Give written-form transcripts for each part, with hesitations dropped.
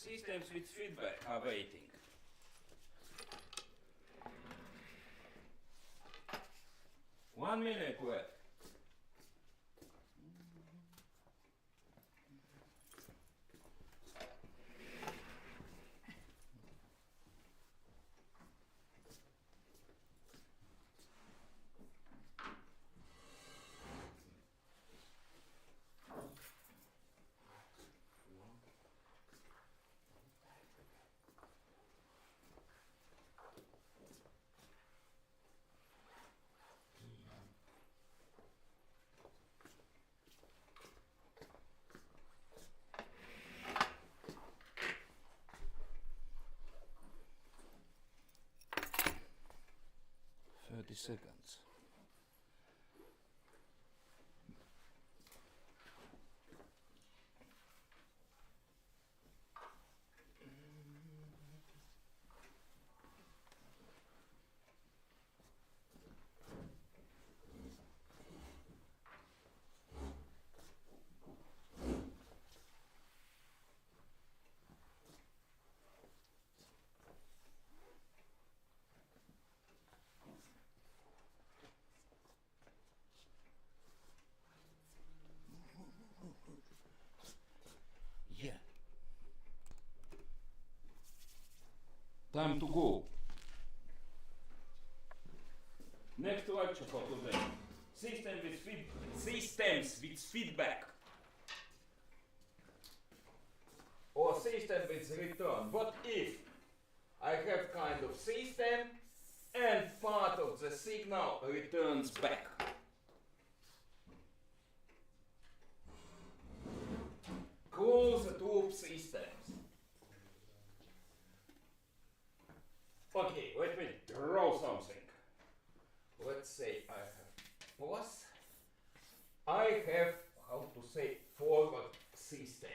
systems with feedback are waiting. One minute left. Seconds. Time to go. Next lecture for today. Systems with feedback. Or system with return. What if I have kind of system and part of the signal returns back? Closed loop systems. Okay, let me draw something. Let's say I have plus. I have, how to say, forward system.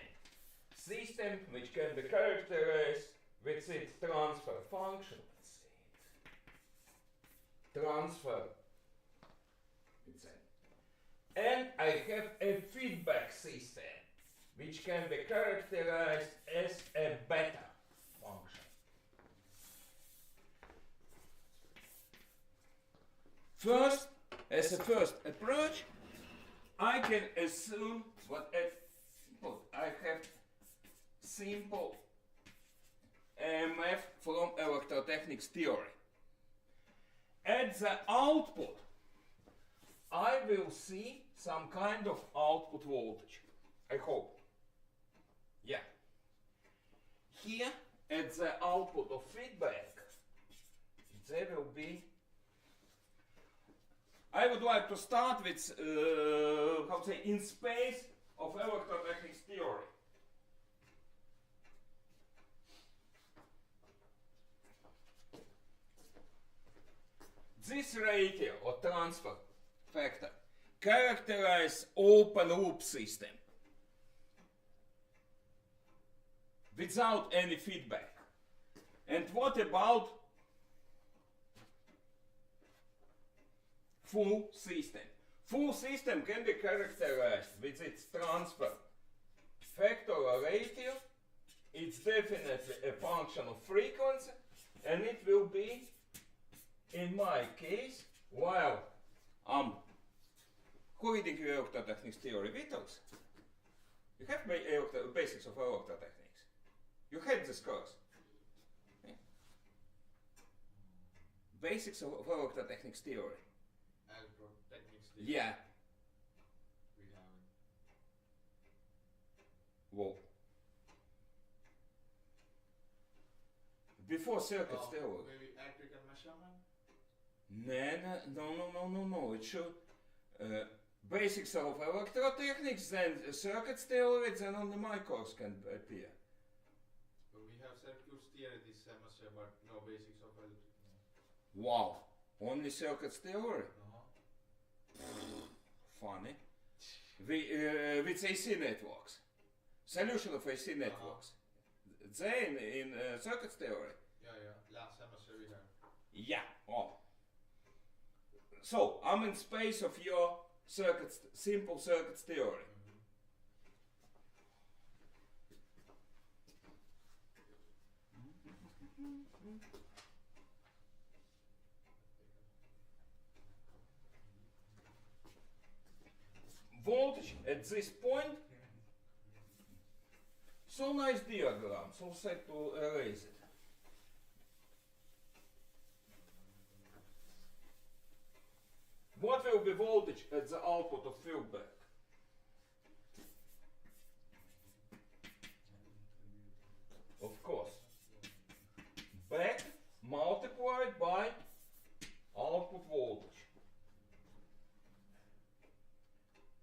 System which can be characterized with its transfer function. Let's say it. Transfer. And I have a feedback system which can be characterized as a beta function. First, as a first approach, I can assume I have simple EMF from electrotechnics theory. At the output, I will see some kind of output voltage. I hope. Yeah. Here, at the output of feedback, there will be. I would like to start with, how to say, in space of electrotechnics theory. This ratio or transfer factor characterizes open loop system without any feedback. And what about full system? Full system can be characterized with its transfer factor or ratio. It's definitely a function of frequency, and it will be, in my case, while I'm reading electrotechnics theory Vitals, you have basics of electrotechnics. You had this course. Okay? Basics of electrotechnics theory. Electrotechnics theory? Yeah. We haven't. Whoa. Before circuits theory. Maybe electrical measurement? No. It should basics of electrotechnics, then circuits theory, then only my course can appear. But we have circuits theory this semester, but no basics of electrotechnics. Wow, only circuits theory? Funny. With AC networks. Solution of AC networks. Then in circuits theory. Yeah. Last semester we had. Yeah. Oh. So I'm in space of your circuits, simple circuits theory. at this point. So nice diagram, so sad to erase it. What will be voltage at the output of feedback? Of course, back multiplied by output voltage.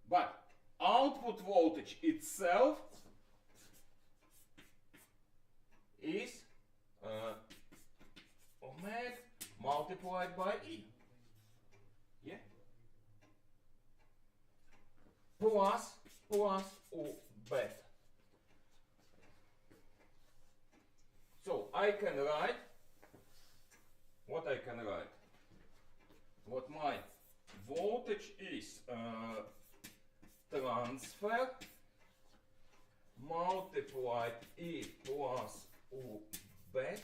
But output voltage itself is omega multiplied by E. Yeah? Plus O beta. So I can write what I can write. What my voltage is transfer multiplied E plus O beta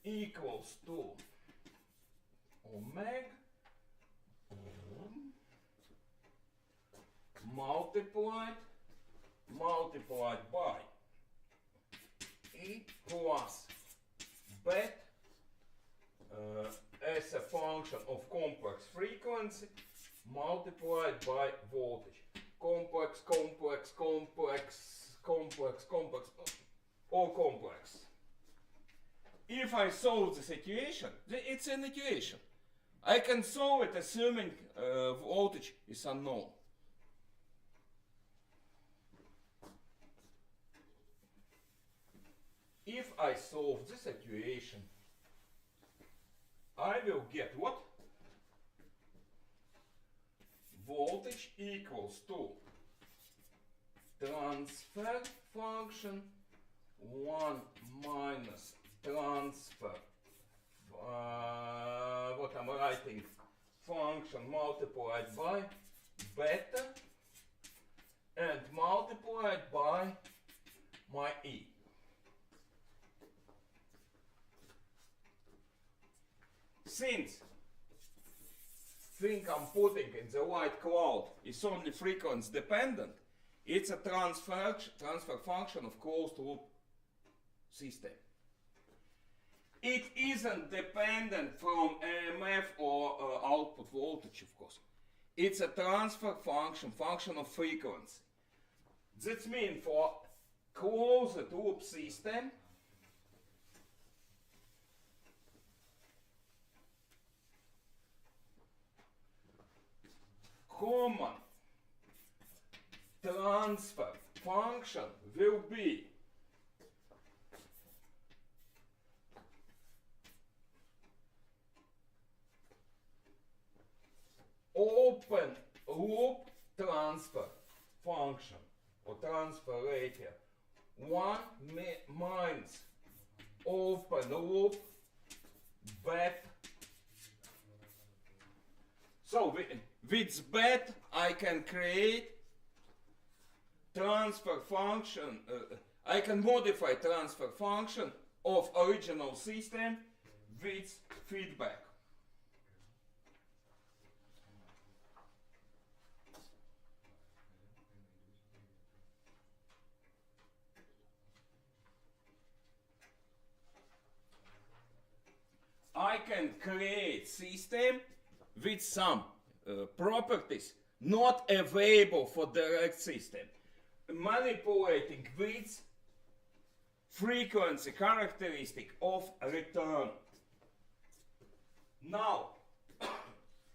equals to omega multiplied by E plus beta as a function of complex frequency multiplied by voltage. Complex, all complex. If I solve this equation, it's an equation. I can solve it assuming voltage is unknown. If I solve this equation, I will get what? Voltage equals to transfer function 1 minus transfer what I'm writing, function multiplied by beta and multiplied by my E. Since thing I'm putting in the white cloud is only frequency dependent, it's a transfer function of closed loop system. It isn't dependent from EMF or output voltage, of course. It's a transfer function of frequency. That means for closed loop system, common transfer function will be open loop transfer function or transfer rate here. 1 minus open loop beta. So with beta I can create transfer function, I can modify transfer function of original system with feedback. I can create system with some properties not available for direct system, manipulating with frequency characteristic of return. Now,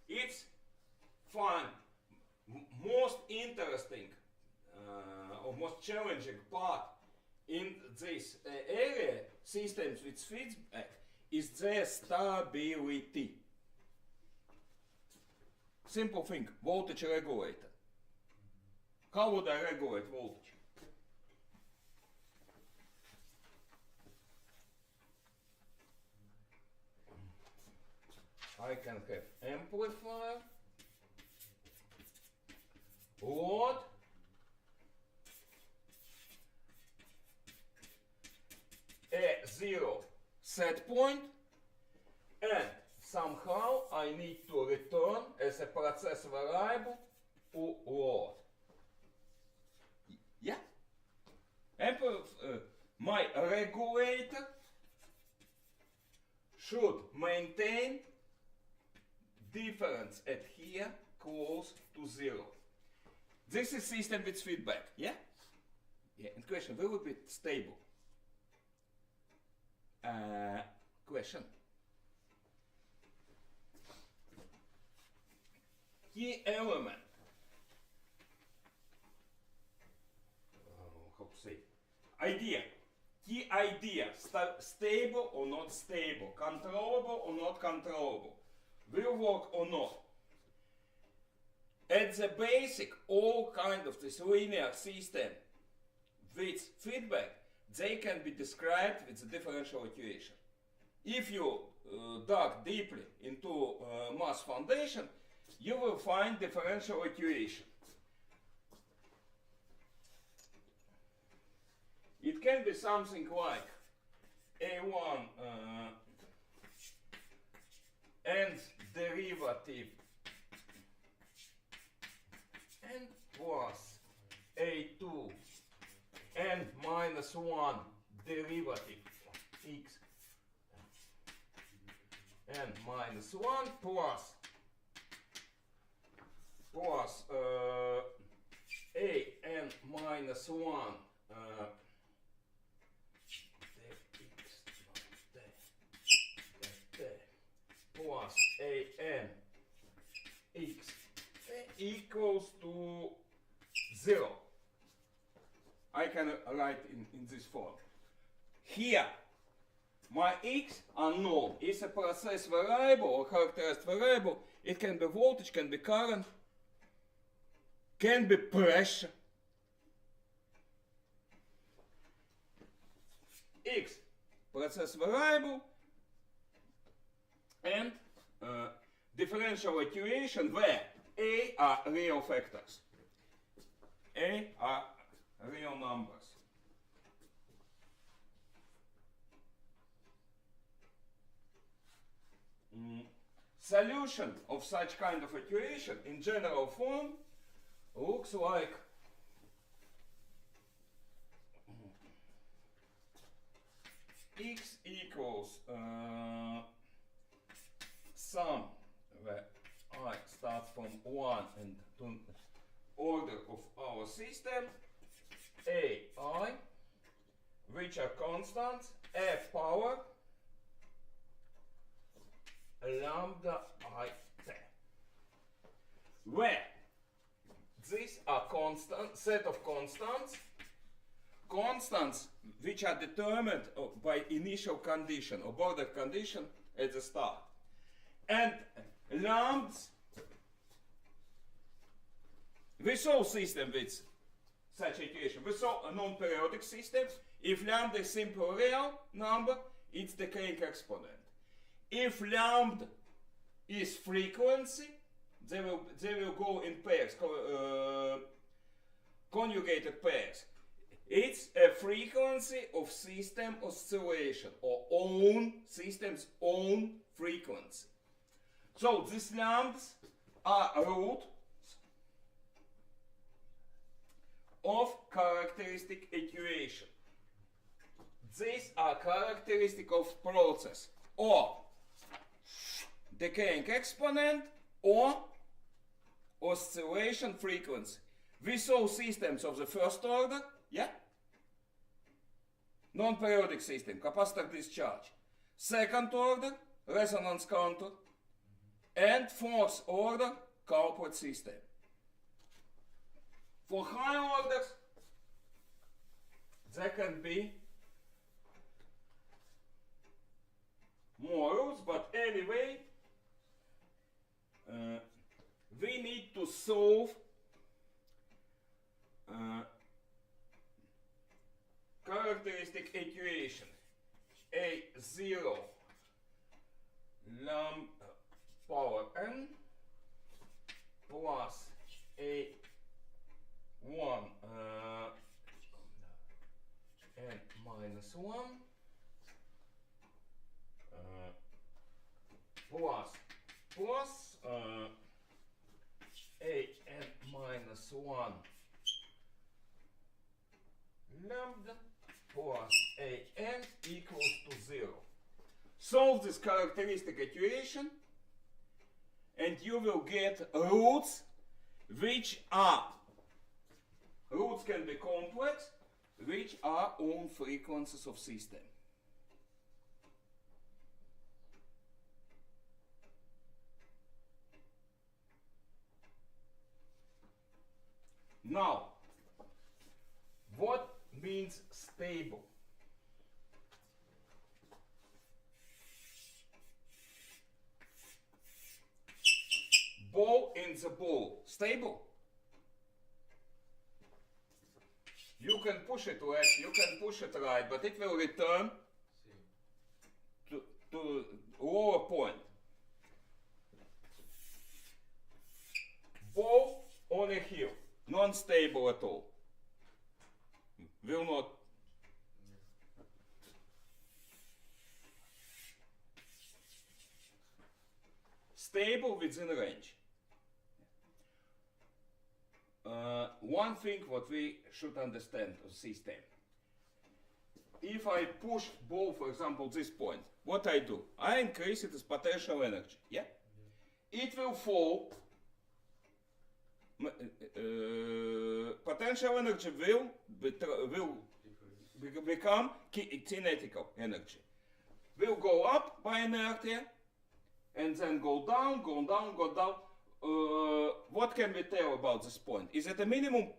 it's fun, most interesting or most challenging part in this area, systems with feedback, is their stability. Simple thing, voltage regulator. How would I regulate voltage? I can have amplifier, load, a zero set point, and somehow I need to return as a process variable u load. Yeah? And my regulator should maintain difference at here close to 0. This is system with feedback, yeah? Yeah, and question, will it be stable? Question. Key element. How to say? Idea. Key idea. Stable or not stable. Controllable or not controllable. Will work or not. At the basic, all kind of this linear system with feedback, they can be described with the differential equation. If you dug deeply into mass foundation, you will find differential equation. It can be something like A1 and derivative and plus A2 and minus 1 derivative x and minus 1 plus a and minus 1 plus a n x equals to 0. I can write in this form. Here, my x unknown is a process variable or characteristic variable. It can be voltage, can be current, can be pressure. X, process variable, and differential equation where A are real factors. A are real numbers. Solution of such kind of equation in general form looks like x equals sum where I starts from 1 and to order of our system, ai, which are constants, f power lambda I t, where these are constant set of constants which are determined by initial condition or border condition at the start, and lambdas. We saw system with such equation. We saw a non-periodic system. If lambda is simple real number, it's decaying exponent. If lambda is frequency, they will go in pairs, conjugated pairs. It's a frequency of system oscillation or own system's own frequency. So these lambdas are root of characteristic equation. These are characteristic of process or decaying exponent or oscillation frequency. We saw systems of the first order, yeah? Non-periodic system, capacitor discharge. Second order, resonance counter. And fourth order, Coupled system. For high orders, there can be more rules, but anyway, we need to solve characteristic equation A0 lambda power n plus A1 n minus 1 plus an minus 1 lambda plus an equals to 0. Solve this characteristic equation and you will get roots which are, roots can be complex, which are on frequencies of system. Now, what means stable? Ball in the ball, stable? You can push it left, you can push it right, but it will return to lower point. Ball on a hill, non-stable at all. Will not. Stable within range. One thing what we should understand of system. If I push ball, for example, this point, what I do? I increase its potential energy. Yeah? It will fall. Potential energy will become kinetical energy. Will go up by inertia and then go down, go down, go down. What can we tell about this point? Is it a minimum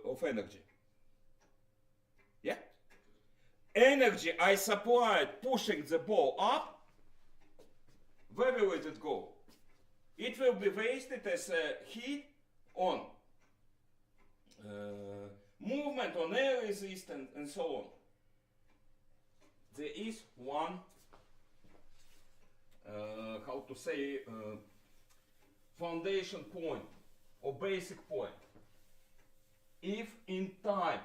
of energy? Yeah? Energy I supplied pushing the ball up, where will it go? It will be wasted as heat on movement, on air resistance, and so on. There is one, how to say, foundation point or basic point. If in time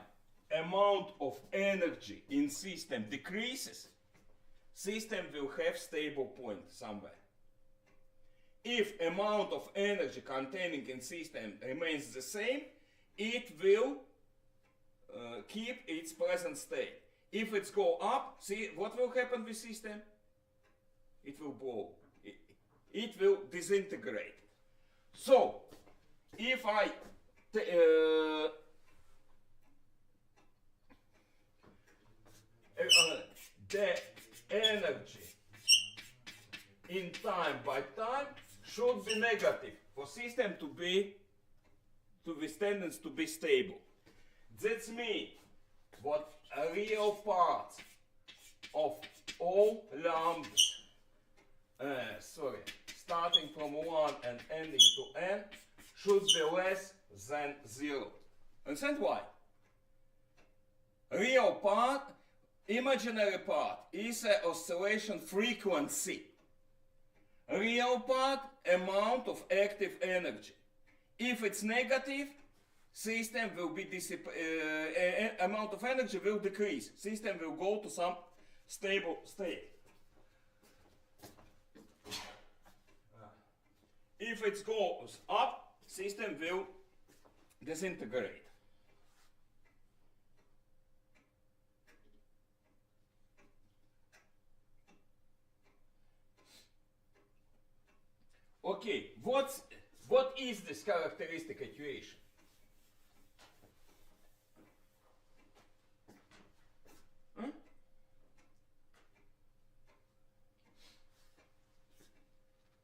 amount of energy in system decreases, system will have stable point somewhere. If amount of energy containing in system remains the same, it will keep its present state. If it's go up, see what will happen with system? It will blow. It will disintegrate. So, if I the energy in time by time should be negative for system to withstand and to be stable. That's means what a real part of all lambdas, starting from 1 and ending to n, should be less than 0. Understand why? Real part, imaginary part, is an oscillation frequency. Real part, amount of active energy. If it's negative, system will be amount of energy will decrease. System will go to some stable state. If it goes up, system will disintegrate. Okay, what is this characteristic equation?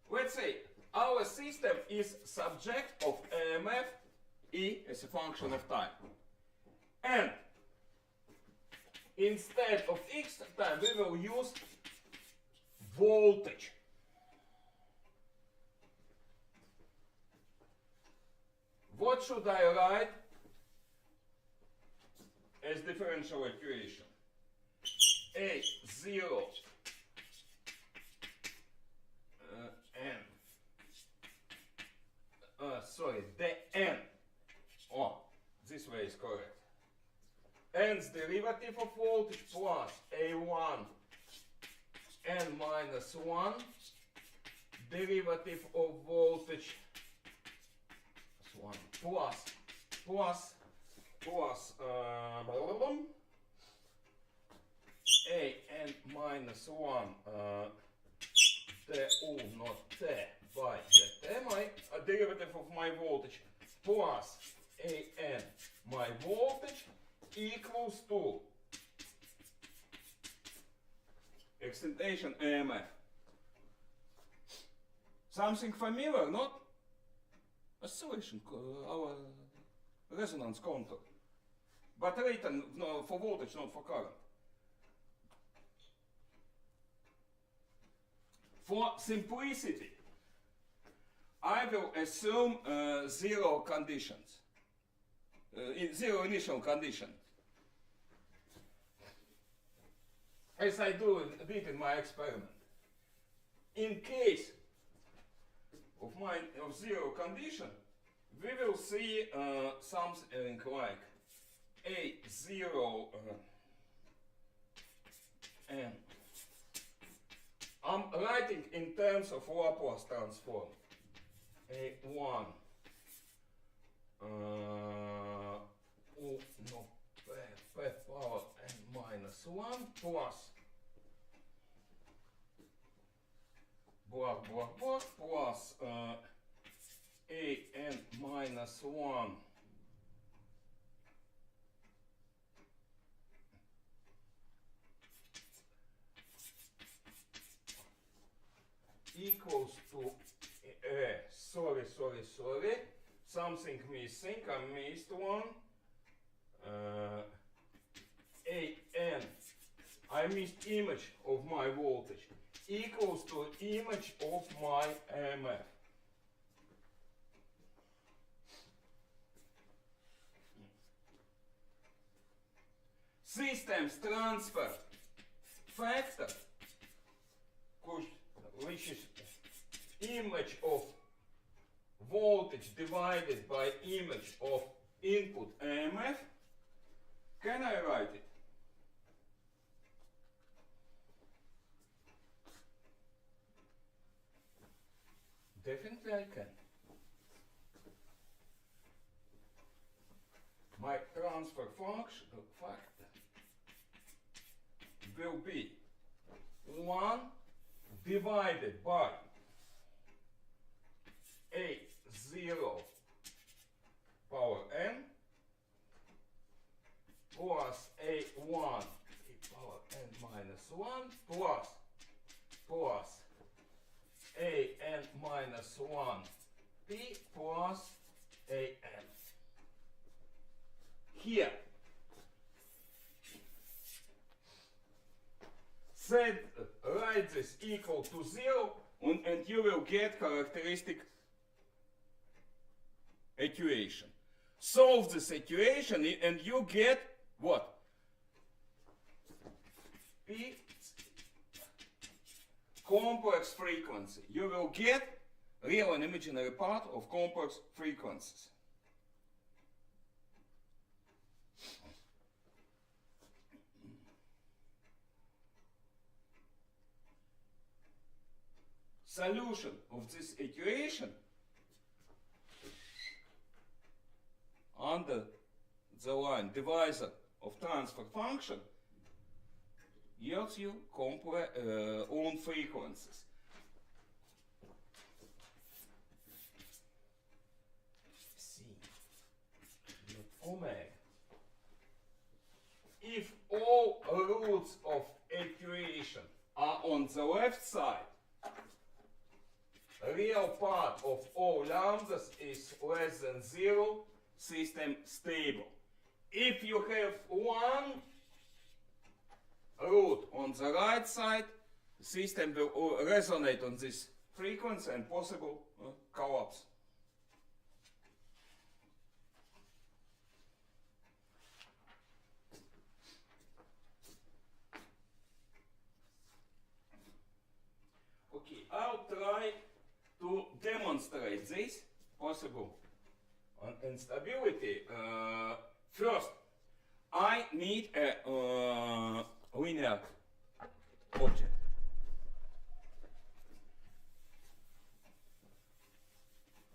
Let's say our system is subject of EMF E as a function of time. And instead of X time, we will use voltage. What should I write as differential equation? A0 the n. Oh, this way is correct. N's derivative of voltage plus A1 n minus 1 derivative of voltage 1 plus a n minus 1 t u not t by t my derivative of my voltage plus a n my voltage equals to excitation EMF. Something familiar, not? Oscillation, our resonance contour. But written for voltage, not for current. For simplicity, I will assume zero conditions, zero initial condition, as I did in my experiment. In case of zero condition, we will see something like A0 and I'm writing in terms of Laplace transform. A1 p power n minus 1 plus plus a n minus 1 equals to sorry, something missing, I missed one. I missed image of my voltage equals to image of my EMF. Systems transfer factor, which is image of voltage divided by image of input EMF. Can I write it? Definitely I can. My transfer function factor will be 1 divided by A0 power n plus A1 power n minus 1 plus a n minus 1 p plus a n. Here, write this equal to 0 and you will get characteristic equation. Solve this equation and you get what? P complex frequency. You will get real and imaginary part of complex frequencies. Solution of this equation under the line divisor of transfer function yields you own frequencies. C omega. If all roots of equation are on the left side, real part of all lambdas is less than 0, system stable. If you have one root on the right side, the system will resonate on this frequency and possible collapse. Okay, I'll try to demonstrate this possible instability. First, I need a linear object.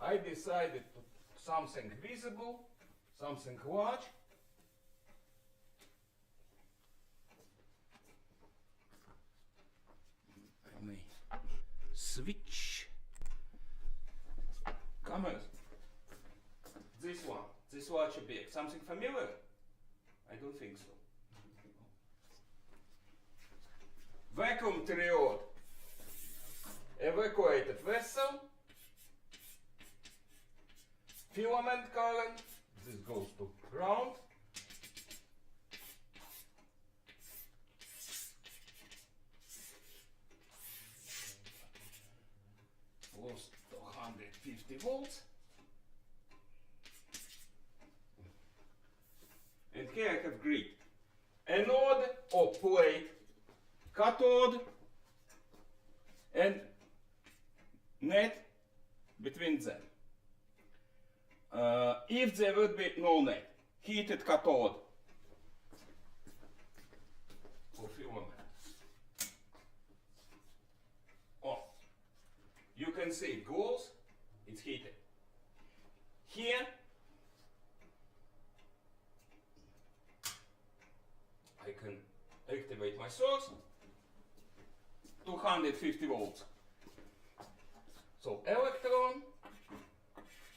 I decided to something visible, something large. I may switch cameras. This one, this large object, something familiar? I don't think so. Vacuum triode, evacuated vessel, filament current, this goes to ground, close to 150 volts, and here I have grid, anode or plate, cathode and net between them. If there would be no net, heated cathode or filament. Oh, you can see it glows, it's heated. Here I can activate my source, 250 volts. So electron,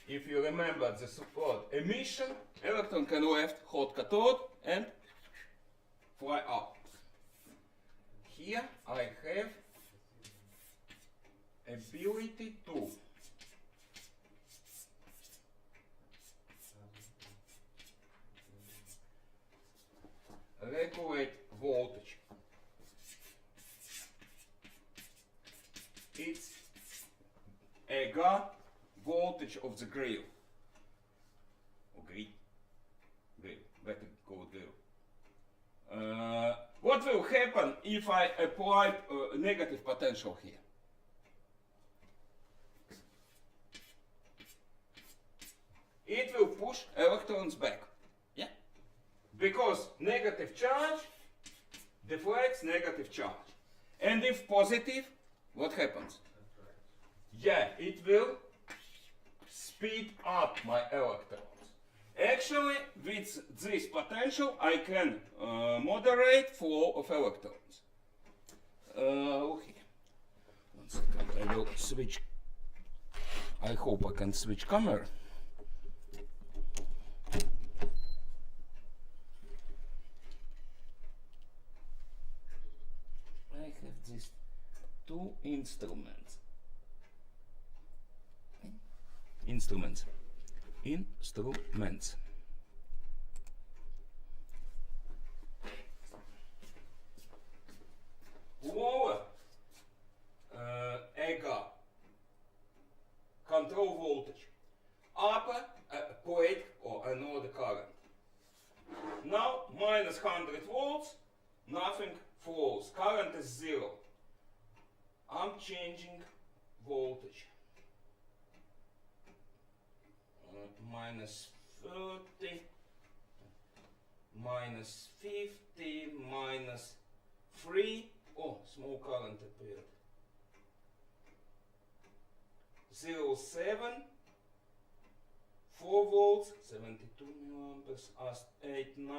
if you remember the support emission, electron can left hot cathode and fly up. Here I have ability to regulate voltage. It's EGA voltage of the grill. Or grill. Better call it grill. What will happen if I apply negative potential here? It will push electrons back. Yeah? Because negative charge deflects negative charge. And if positive, what happens? Yeah, it will speed up my electrons. Actually, with this potential, I can moderate flow of electrons. Okay. 1 second, I will switch. I hope I can switch camera. I have these two instruments. Instruments. Lower EGA control voltage. Upper plate or anode current. Now minus 100 volts, nothing flows. Current is 0. I'm changing voltage. Minus 30, minus 50, minus 3. Oh, small current appeared. 0.7, 4 volts, 72 milliamperes, 8, 9,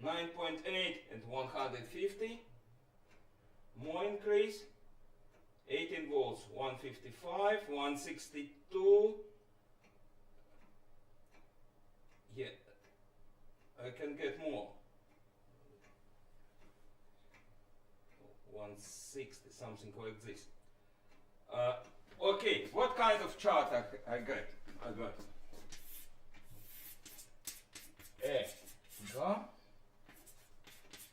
9.8 and 150. More increase. 18 volts, 155, 162. Yeah, I can get more. 160, something like this. Okay, what kind of chart I got? I got EGA,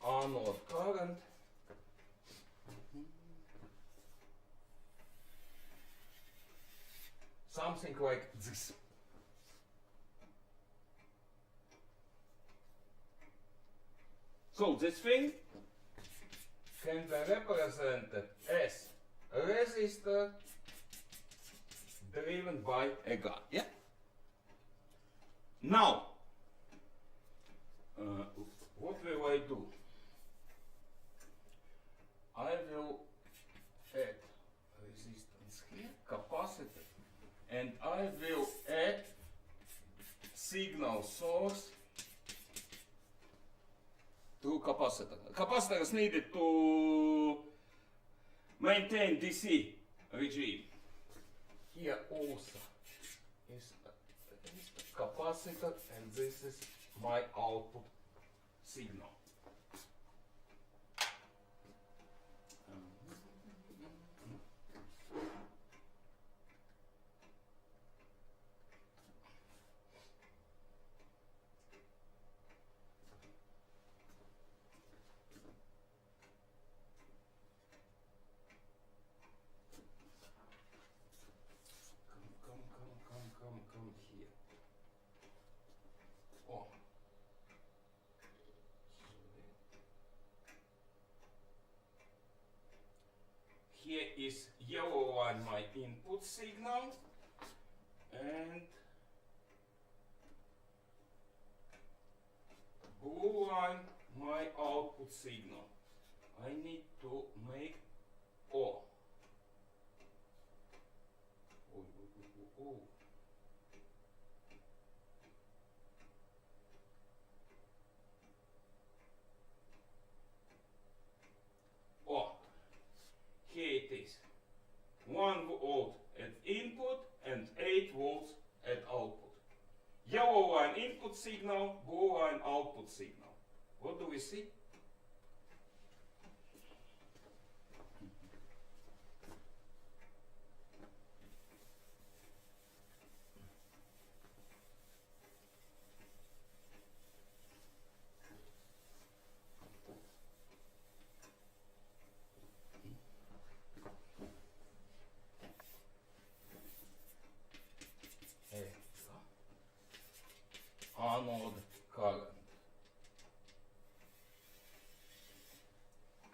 anode current, something like this. So this thing can be represented as a resistor driven by EGA. Yeah? Now, what will I do? I will add resistance here, capacitor and I will add signal source to capacitor. Capacitor is needed to maintain DC regime. Here also is a capacitor, and this is my output signal. Come here. Oh. Here is yellow line my input signal, and blue line my output signal. I need to make O. Here it is. 1 volt at input and 8 volts at output. Yellow line input signal, blue line output signal. What do we see? Anode current.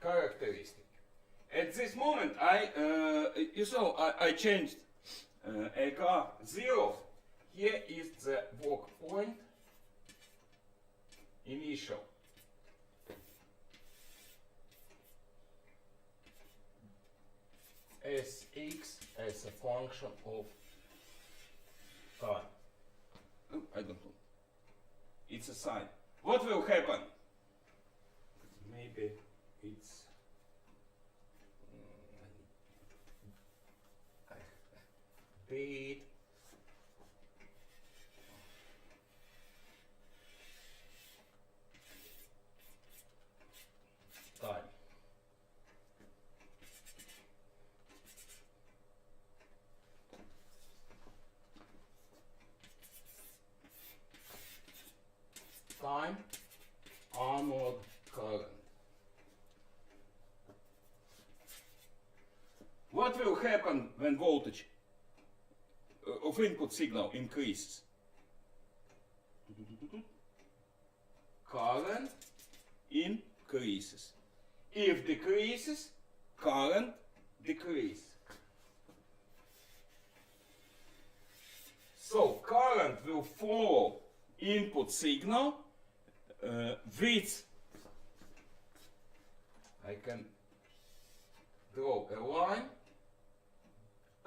Characteristic. At this moment, you saw I changed EGA 0. Here is the work point initial. Sx as a function of time. I don't know. It's a sign. What will happen? Maybe it's beat time. Time, anode current. What will happen when voltage of input signal increases? Current increases. If decreases, current decreases. So current will follow input signal with, I can draw a line,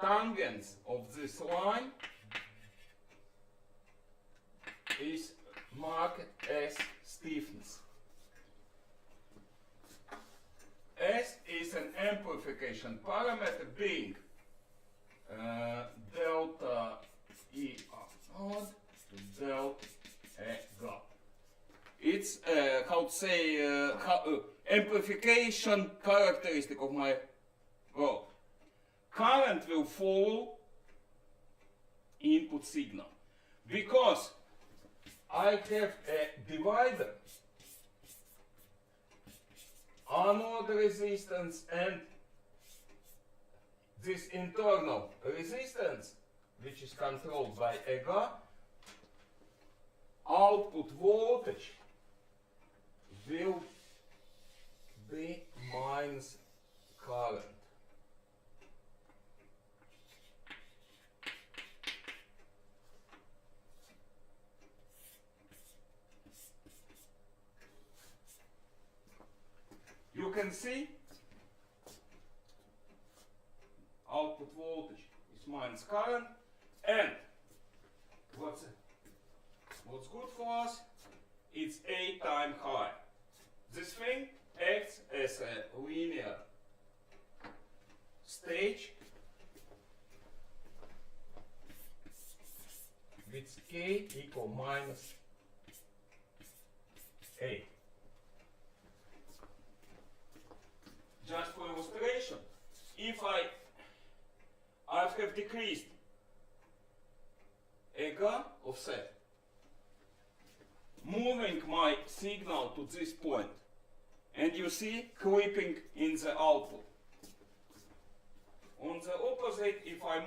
tangents of this line is marked as stiffness. S is an amplification parameter being delta E naught to delta EGA. It's how to say amplification characteristic of my rod. Current will follow input signal because I have a divider, anode resistance, and this internal resistance, which is controlled by EGA. Output voltage will be minus current. You can see output voltage is minus current, And what's good for us? It's 8 times high. This thing acts as a linear stage with k equal minus 8. Just for illustration, if I have decreased EGA offset, moving my signal to this point, and you see clipping in the output. On the opposite, if I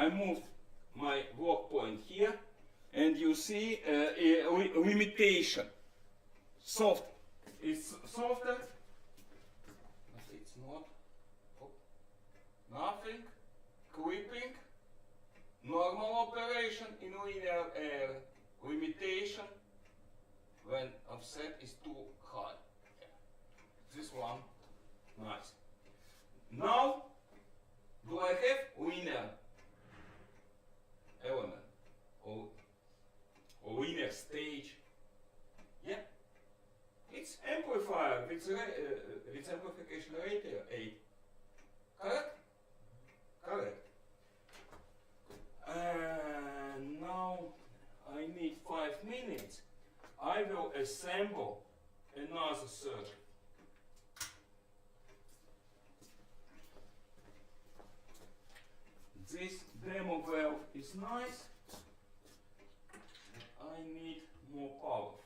moved my block point here, and you see a limitation. Soft. It's softer. It's not. Oh. Nothing. Clipping. Normal operation in linear air. Limitation when offset is too high. This one, nice. Now, do I have linear element or linear stage? Yeah. It's amplifier with amplification ratio 8. Correct? Correct. And now I need 5 minutes. I will assemble another circuit. This demo valve is nice. I need more powerful.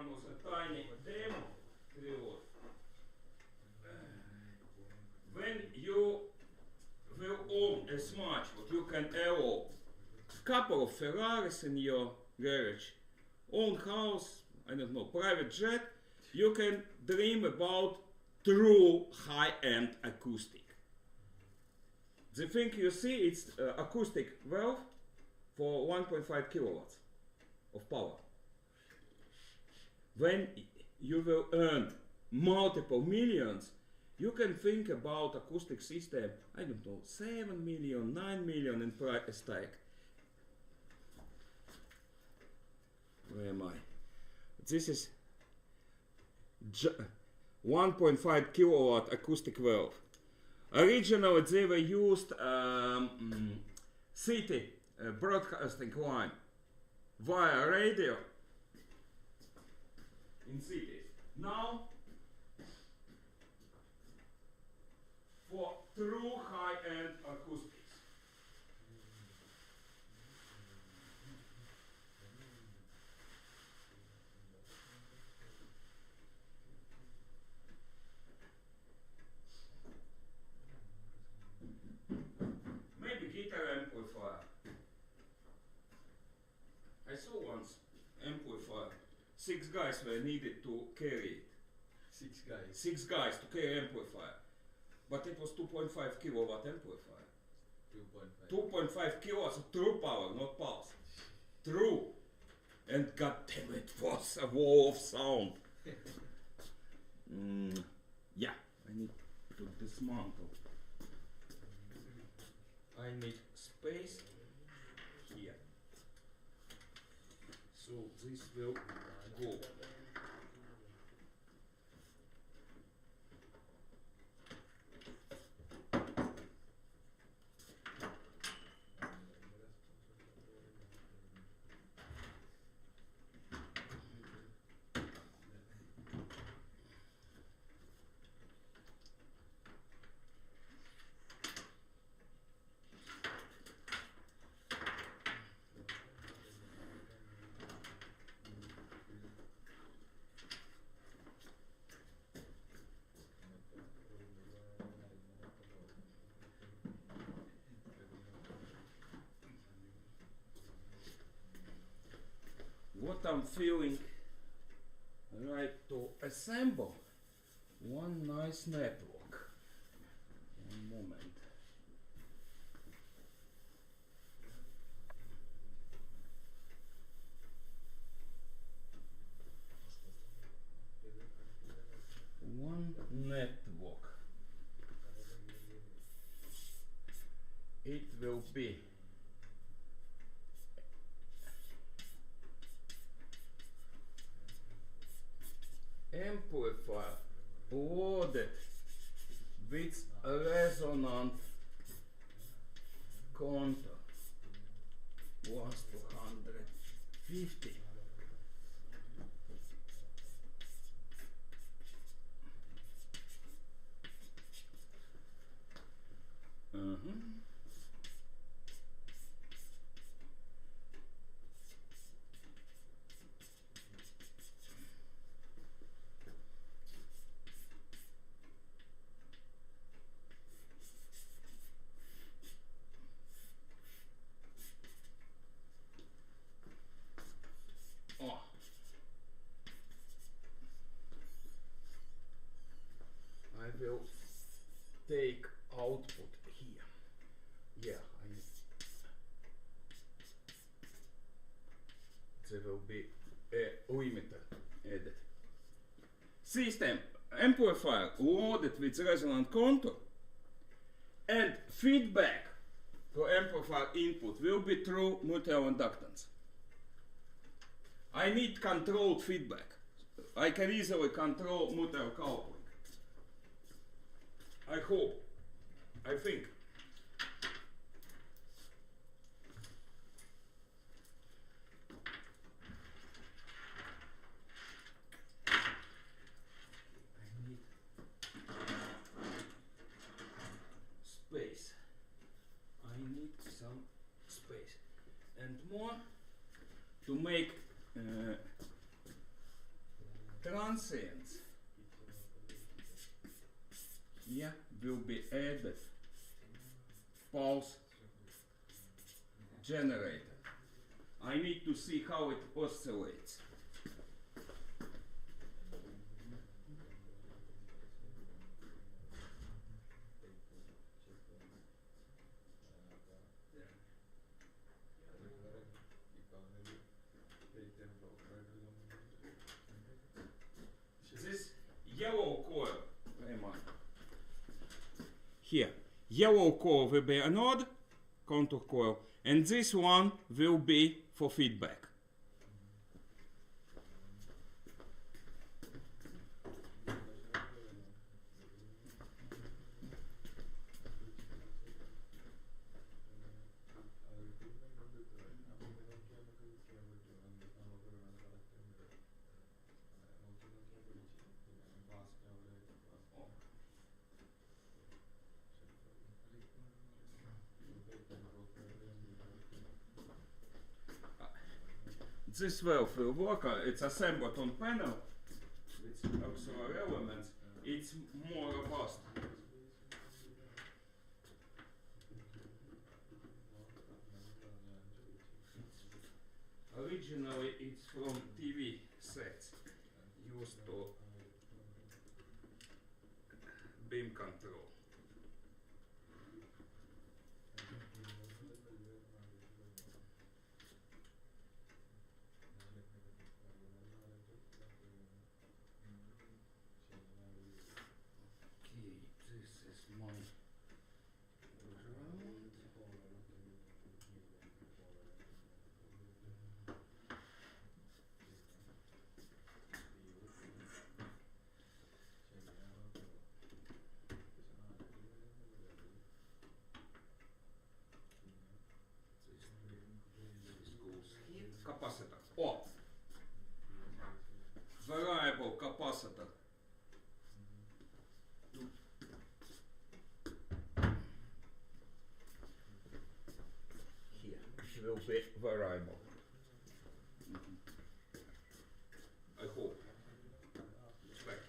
Was a tiny demo preload. When you will own as much what you can allow, couple of Ferraris in your garage, own house, I don't know, private jet, you can dream about true high-end acoustic. The thing you see, it's acoustic valve for 1.5 kilowatts of power. When you will earn multiple millions, you can think about acoustic system, I don't know, 7 million, 9 million in price tag. Where am I? This is 1.5 kilowatt acoustic valve. Originally they were used city broadcasting line via radio in cities. Now, for true high-end acoustics. Maybe guitar amplifier. I saw once amplifier. 6 guys were needed to carry it. 6 guys. 6 guys to carry amplifier. But it was 2.5 kilowatt amplifier. 2.5 kilowatts of true power, not pulse. True. And goddamn it was a wall of sound. Yeah, I need to dismantle. I need space here. So this will go. I'm feeling right to assemble one nice network. One moment. One network. It will be amplifier loaded with resonant contour was 250. Oh. I will take output here. Yeah, there will be a limiter added. System amplifier loaded with resonant contour and feedback to amplifier input will be through mutual inductance. I need controlled feedback. I can easily control mutual coupling. I hope. I think. I need space. I need some space. And more to make transients. Here will be added pulse generator. I need to see how it oscillates. This yellow coil, here, yellow coil will be anode contour coil, and this one will be for feedback. This valve will work, it's assembled on panel with auxiliary elements, it's more robust. Originally it's from TV sets used to beam control. Capacitor. Oh, variable capacitor. Here, it will be variable. I hope. Expect.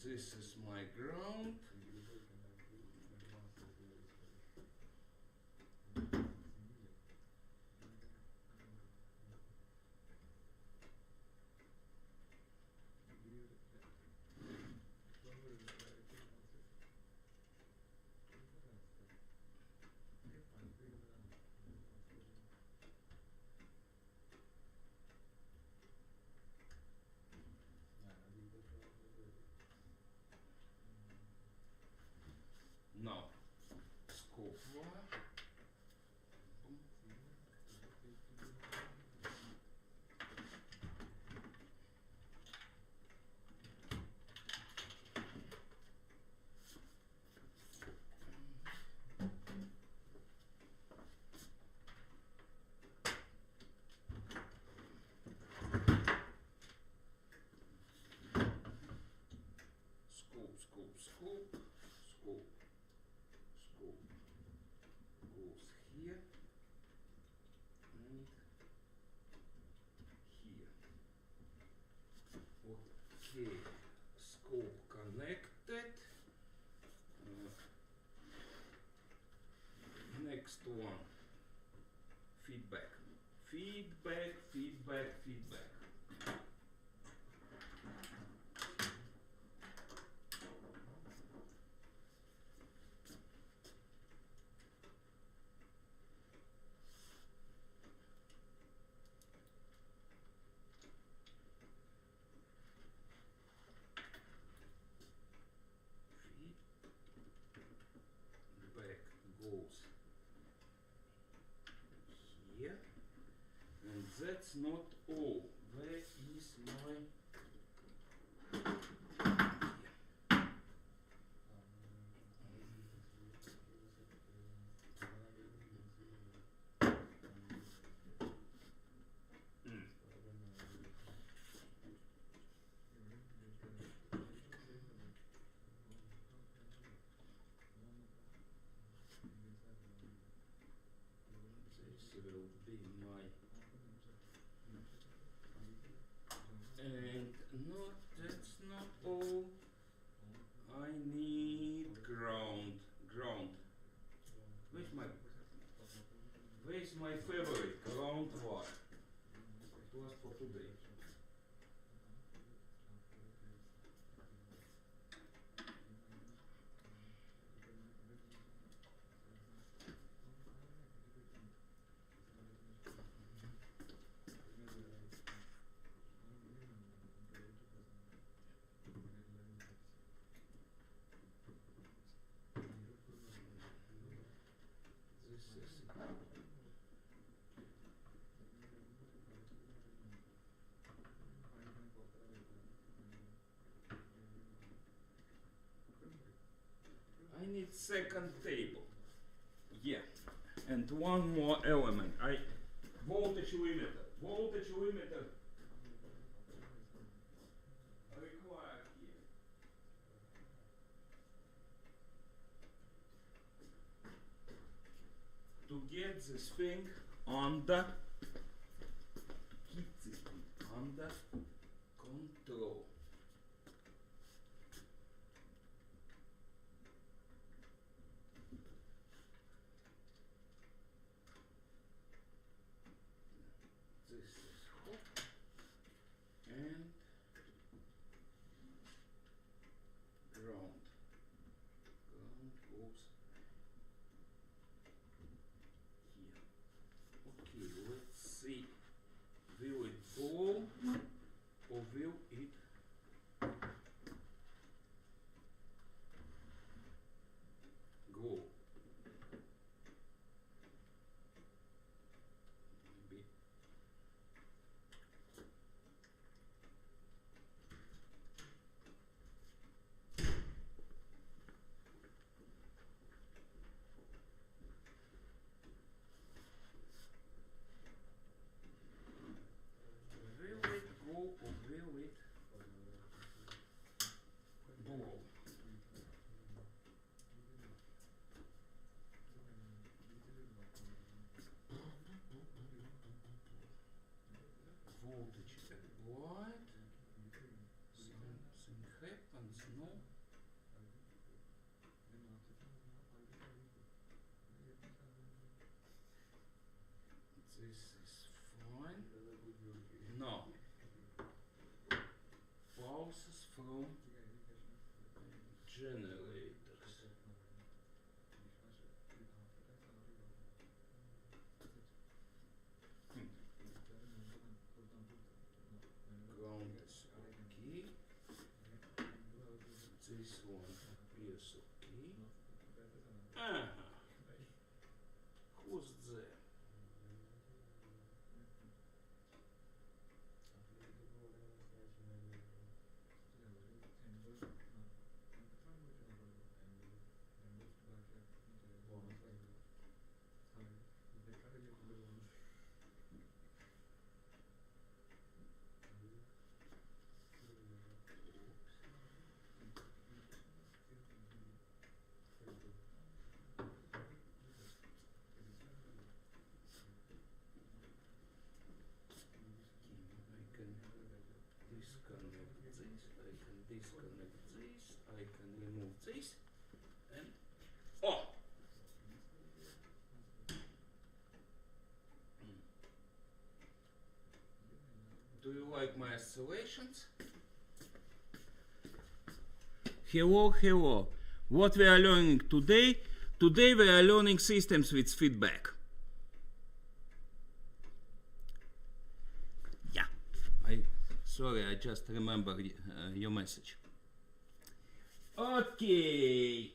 This is my ground. Now, scope 1. Scope, scope, scope, scope, scope goes here and here. Okay, scope connected. Next one, feedback, feedback, feedback, feedback. Feedback goes here, and that's not all. Where is my this will be my, and not, that's not all. I need ground. Where's my favorite ground wire? It was for today. This is I need second table. Yeah. And one more element. Voltage limiter. Voltage limiter required here. To get this thing under, keep this thing under control. This is hot and ground. Ground goes here. Okay, let's see. Will it go or will it my oscillations. Hello, hello. What we are learning today? Today we are learning systems with feedback. Yeah. Sorry, I just remembered your message. Okay.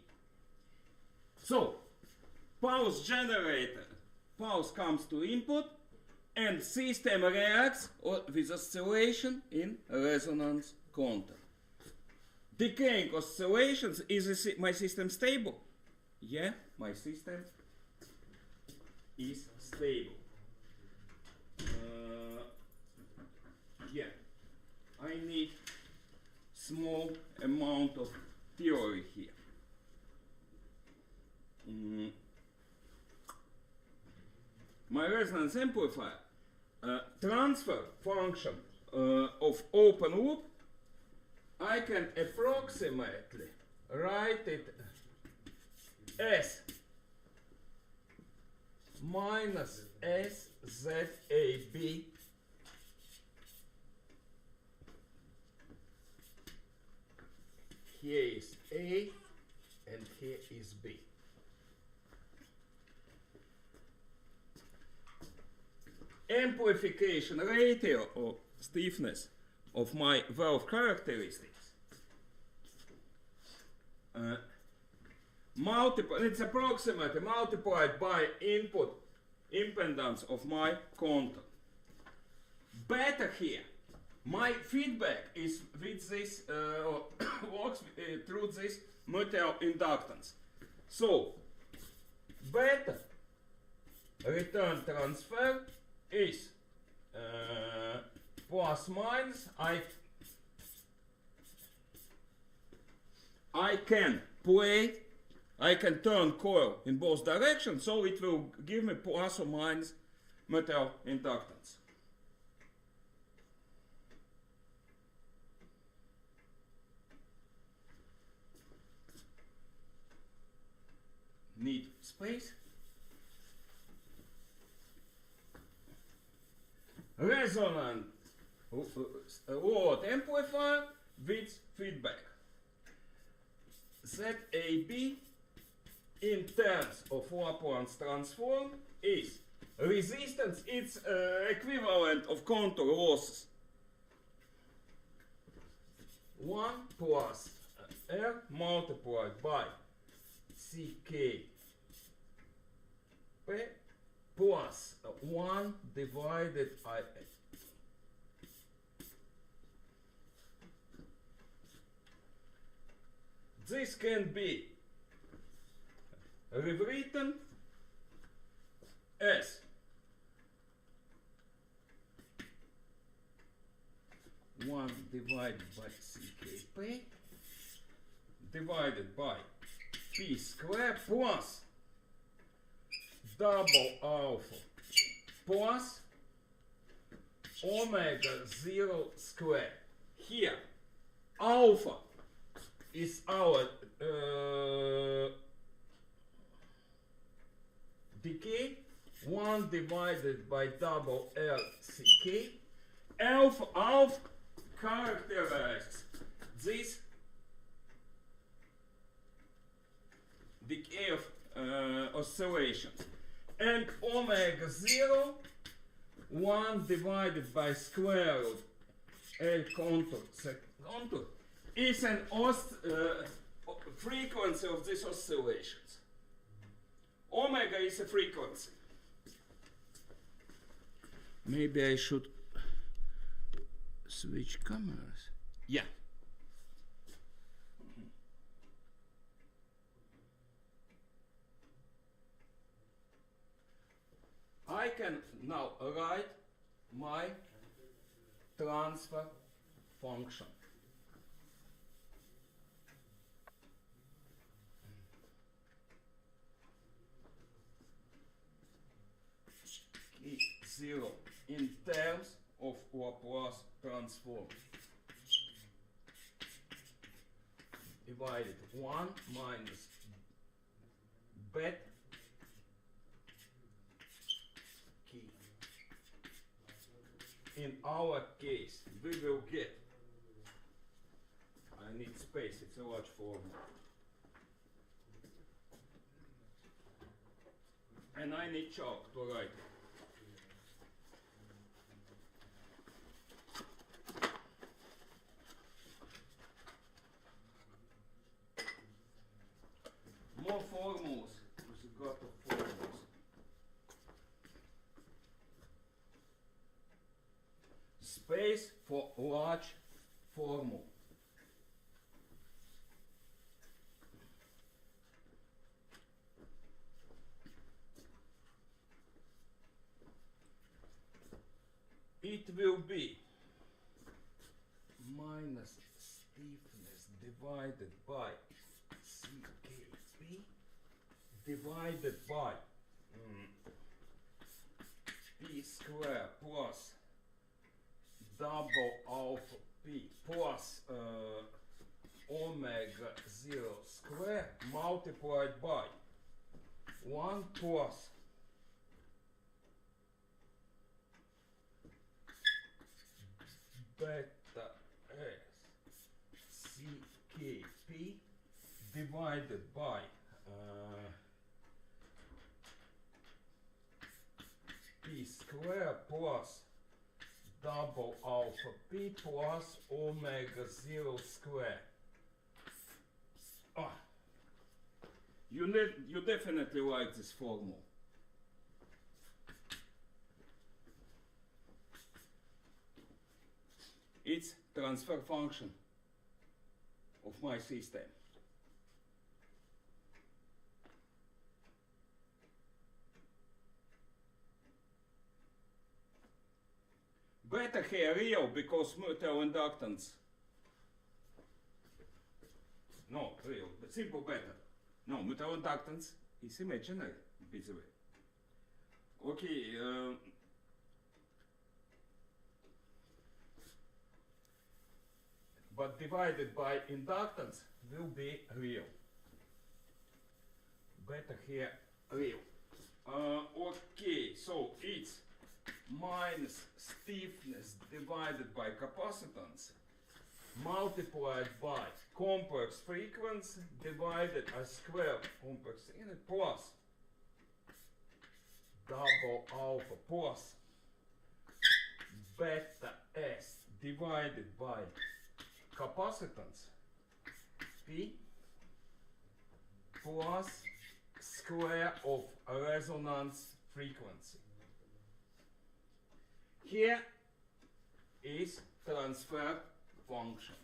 So, pulse generator. Pulse comes to input and system reacts with oscillation in resonance contact. Decaying oscillations, is my system stable? Yeah, my system is stable. Yeah, I need small amount of theory here. My resonance amplifier transfer function of open loop, I can approximately write it as minus SZAB here is A and here is B. Amplification ratio or stiffness of my valve characteristics it's approximately multiplied by input impedance of my contact. Beta here, my feedback is with this works through this mutual inductance. So beta return transfer is plus minus. I can turn coil in both directions, so it will give me plus or minus metal inductance. Need space. Resonant load amplifier with feedback. ZAB in terms of Laplace transform is resistance, it's equivalent of contour losses. 1 plus R multiplied by CK P plus 1 divided IA. This can be rewritten as 1 divided by CKP divided by P square plus double alpha plus omega 0 square. Here alpha is our decay, 1 divided by double LCK. Alpha characterizes this decay of oscillations. And omega 0, 1 divided by square root L contour is an frequency of these oscillations. Omega is a frequency. Maybe I should switch cameras. Yeah. I can now write my transfer function. Zero in terms of Laplace transform divided 1 minus bet key in our case, we will get, I need space, it's a large formula. And I need chalk to write. More formulas, there's a lot of formulas. Space for large formula. It will be minus stiffness divided by CKP divided by P square plus double alpha P plus omega 0 square multiplied by 1 plus beta S CKP divided by P square plus double alpha P plus omega 0 square. Ah, you definitely like this formula. It's transfer function of my system. Beta here real because mutual inductance. No, real, but simple beta. No, mutual inductance is imaginary, by the way. Okay, but divided by inductance will be real. Beta here real. Okay, so it's minus stiffness divided by capacitance multiplied by complex frequency divided a square complex unit plus double alpha plus beta S divided by capacitance P plus square of resonance frequency. Here is transfer function.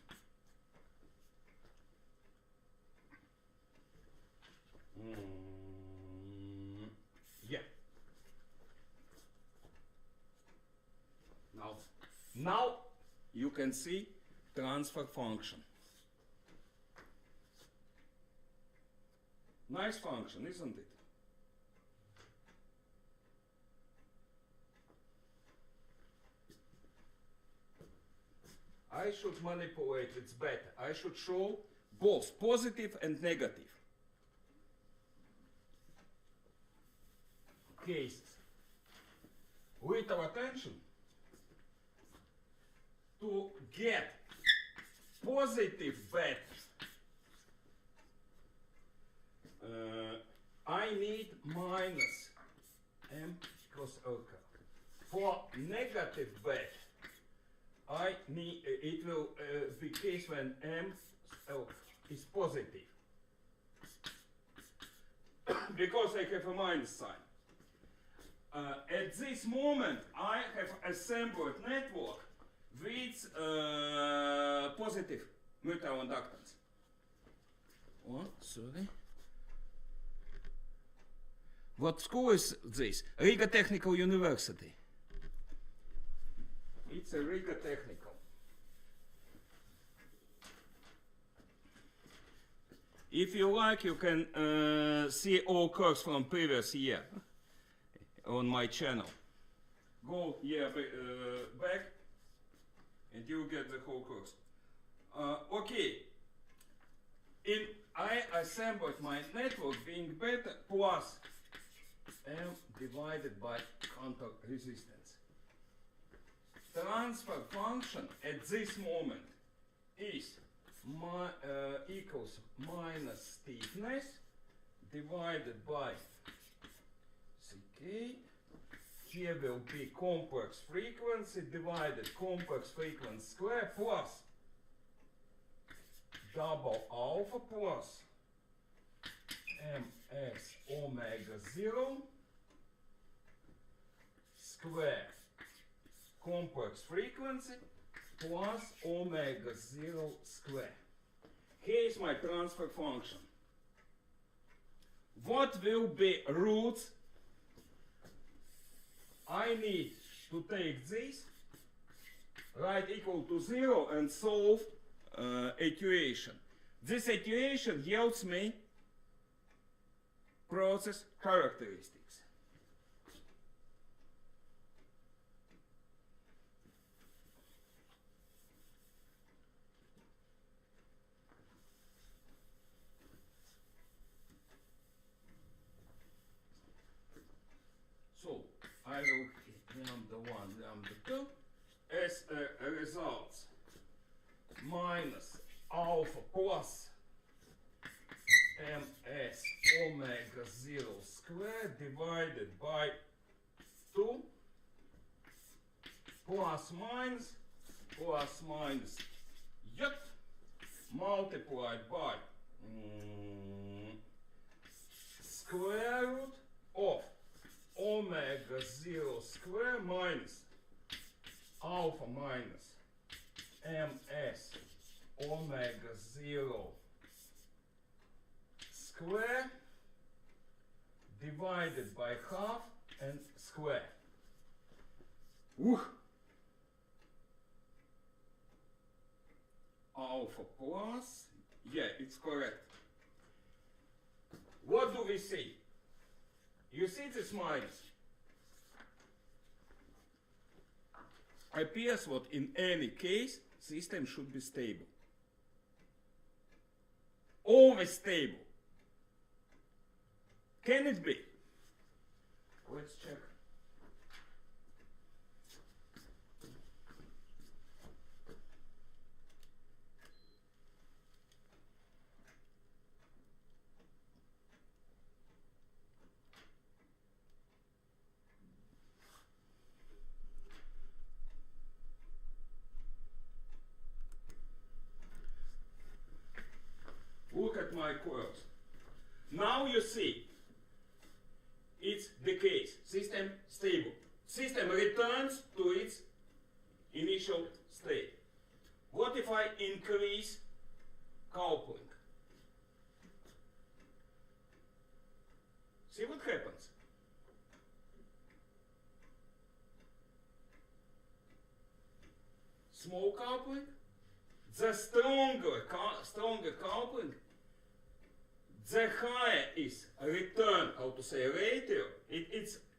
Yeah. Now you can see transfer function. Nice function, isn't it? I should manipulate its beta. I should show both positive and negative cases. Little attention. To get positive beta, I need minus M equals OK. For negative beta, I need, it will be case when M is positive. Because I have a minus sign. At this moment, I have assembled network with positive mutual inductance. Oh, sorry. What school is this? Riga Technical University. It's a Riga Technical. If you like, you can see all courses from previous year on my channel. Go year back and you get the whole course. Okay. I assembled my network being beta plus M divided by contact resistance. transfer function at this moment is equals minus stiffness divided by ck. Here will be complex frequency divided complex frequency square plus double alpha plus ms omega 0 square complex frequency plus omega 0 square. Here is my transfer function. What will be roots? I need to take this, write equal to 0 and solve equation. This equation yields me process characteristics. So I will lambda 1, lambda 2 as a result minus alpha plus ms omega 0 square divided by 2 plus minus yet multiplied by square root of omega 0 square minus alpha minus ms omega 0 square divided by half and square. Alpha plus, yeah, it's correct. What do we see? You see this minus. Appears what in any case system should be stable. Always stable. Can it be? Let's check. Look at my coils. Now you see it's the case. System stable. System returns to its initial state. What if I increase coupling? See what happens? Small coupling. The stronger coupling, the higher is return, how to say, ratio.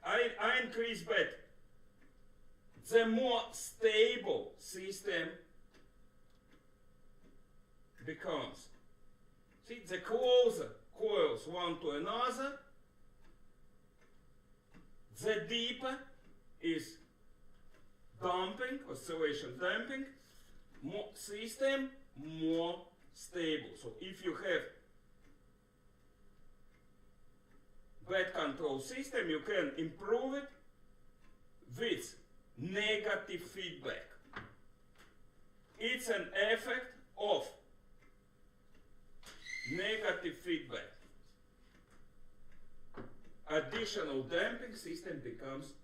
I increase bet. The more stable system becomes. See, the closer coils one to another, the deeper is damping, oscillation damping, more system, more stable. So if you have bad control system, you can improve it with negative feedback. It's an effect of negative feedback. Additional damping, system becomes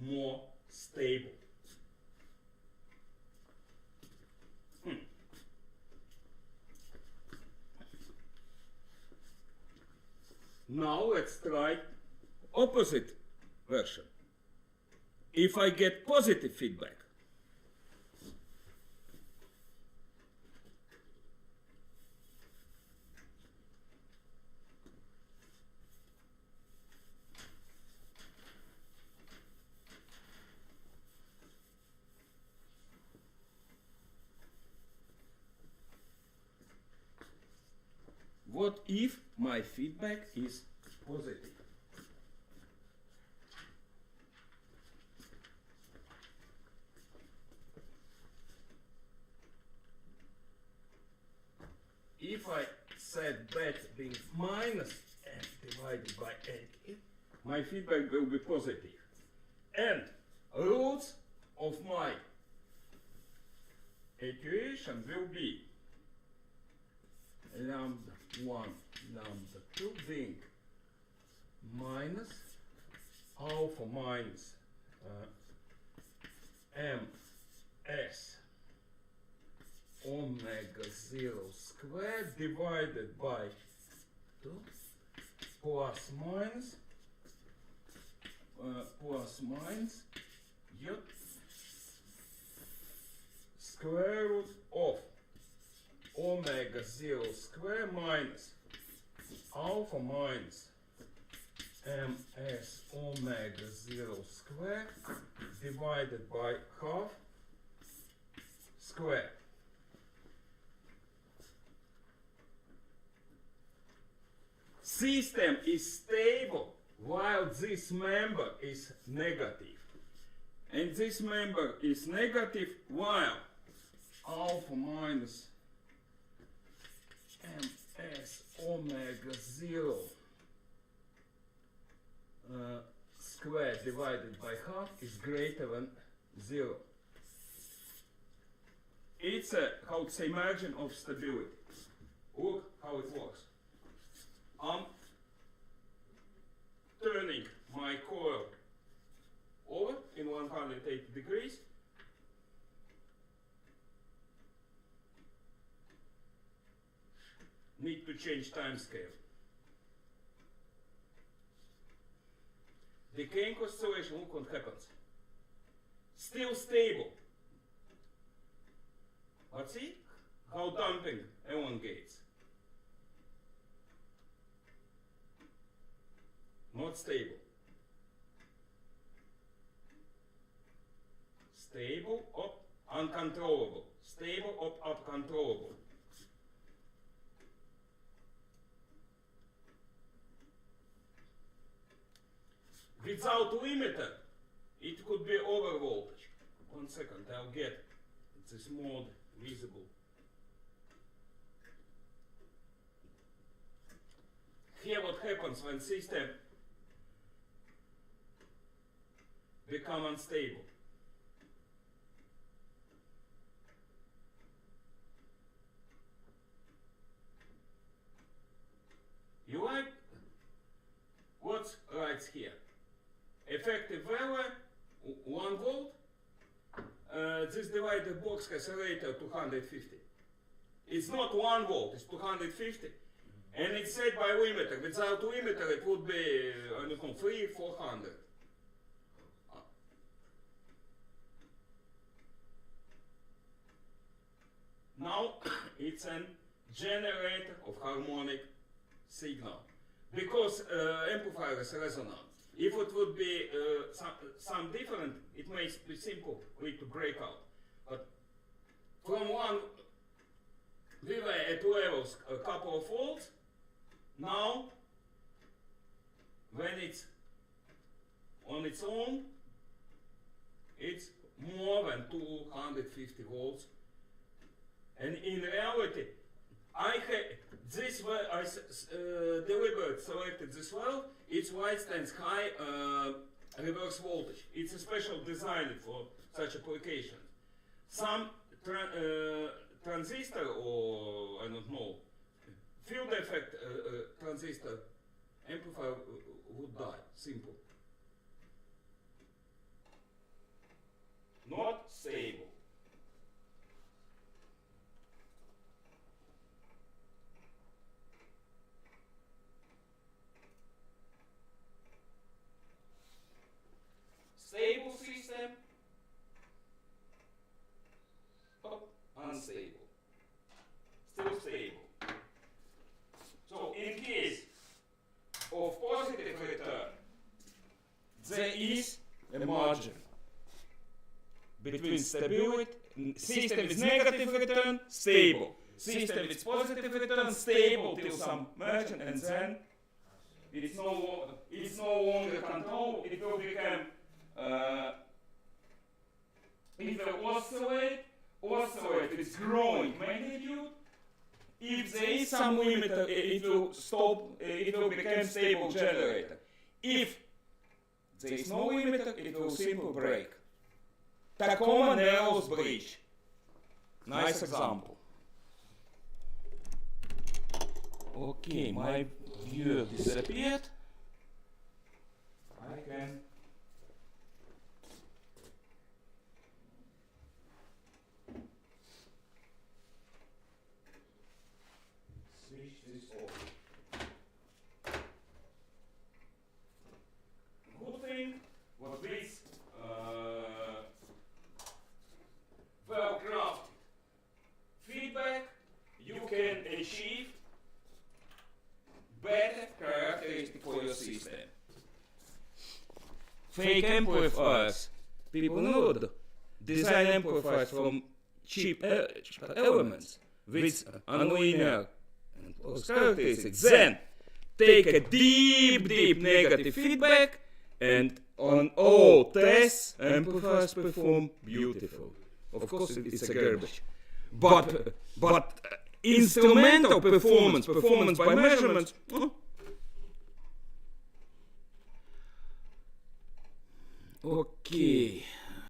more stable. Now let's try opposite version. If I get positive feedback, what if my feedback is positive? let that being minus m divided by n, my feedback will be positive. And roots of my equation will be lambda 1, lambda 2 being minus alpha minus ms omega 0 squared divided by 2 plus minus y square root of omega 0 square minus alpha minus ms omega 0 square divided by half square. System is stable while this member is negative. And this member is negative while alpha minus ms omega 0 squared divided by half is greater than 0. It's a, how to say, margin of stability. Look how it works. I'm turning my coil over in 180 degrees. Need to change time scale. Decaying oscillation, look what happens. Still stable. But see how damping elongates. Not stable. Stable, up, uncontrollable. Stable, up, controllable. Without limiter, it could be over voltage. 1 second, I'll get this mode visible. Here what happens when system become unstable. You like what writes here? Effective value 1 volt. This divider box has a rater 250. It's not 1 volt, it's 250. And it's set by limiter. Without limiter it would be, I don't know, 300, 400. Now it's a generator of harmonic signal. Because amplifier is resonant. If it would be some different, it may be simple way to break out. But from one, we were at levels a couple of volts. Now, when it's on its own, it's more than 250 volts. And in reality, I had this way, I deliberately selected this well. It's Weisstein's high reverse voltage. It's a special design for such applications. Some transistor or I don't know, field effect transistor amplifier would die. Simple. Not stable. Stable system, unstable, still stable. So in case of positive return, there is a margin between stability, system with negative return, stable. System with positive return, stable till some margin, and then it's no longer controlled, it will become it will oscillate with growing magnitude, If there is some limiter, it will stop, it will become stable generator. If there is no limiter, it will simply break. Tacoma-Narrows bridge. Nice example. Okay, my viewer disappeared. I can switch this off. Good thing was this well-crafted feedback, you can achieve better characteristic for your system. Fake amplifiers. People know that. Design amplifiers from cheap elements with nonlinear and close characteristics. Then take a deep negative feedback, and on all tests amplifiers perform beautiful. Of course it's a garbage. But instrumental performance by measurements, okay.